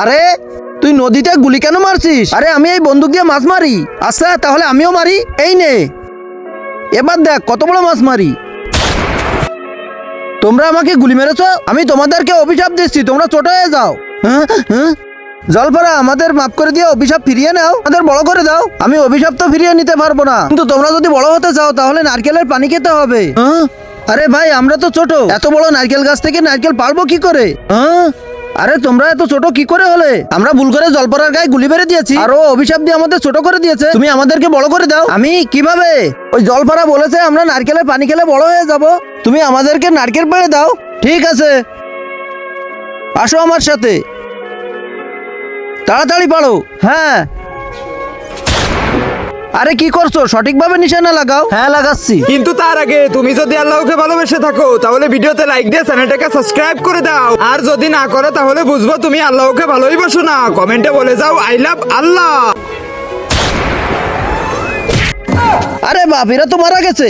আরে তুই নদীতে গুলি কেন মারছিস? আরে আমি এই বন্দুক দিয়ে মাছ মারি। আচ্ছা তাহলে আমিও মারি। এই নে, এবার দেখ কত বড় মাছ মারি। তোমরা আমাকে গুলি মেরেছো, আমি তোমাদেরকে অভিশাপ দিচ্ছি, তোমরা ছোট হয়ে যাও। হ্যাঁ হ্যাঁ, জলপরা আমাদের মাফ করে দিয়ে অভিশাপ ফিরিয়ে নাও, আমাদের বড় করে দাও। আমি অভিশাপ তো ফিরিয়ে নিতে পারবো না, কিন্তু তোমরা যদি বড় হতে চাও তাহলে নারকেলের পানি খেতে হবে। হ্যাঁ? আরে ভাই আমরা তো ছোট, এত বড় নারকেল গাছ থেকে নারকেল পারবো কি করে? হ্যাঁ? আরে তোমরা এত ছোট কি করে হলে? আমরা ভুল করে জলপরার গায়ে গুলি মেরে দিয়েছি আর ও অভিশাপ দিয়ে আমাদের ছোট করে দিয়েছে। তুমি আমাদেরকে বড় করে দাও। আমি কিভাবে? ওই জলপরা বলেছে আমরা নারকেলের পানি খেলে বড় হয়ে যাব। তুমি আমাদেরকে নারকেল পেড়ে দাও। ঠিক আছে, আসো আমার সাথে, তাড়াতাড়ি পারো। হ্যাঁ। আরে কি করছো? সঠিকভাবে নিশানা লাগাও। হ্যাঁ লাগাচ্ছি। কিন্তু তার আগে তুমি যদি আল্লাহকে ভালোবেসে থাকো তাহলে ভিডিওতে লাইক দিয়ে চ্যানেলটাকে সাবস্ক্রাইব করে দাও, আর যদি না করো তাহলে বুঝবো তুমি আল্লাহকে ভালোই বাসো না। কমেন্টে বলে যাও আই লাভ আল্লাহ। আরে বাপ, এরা তো মারা গেছে।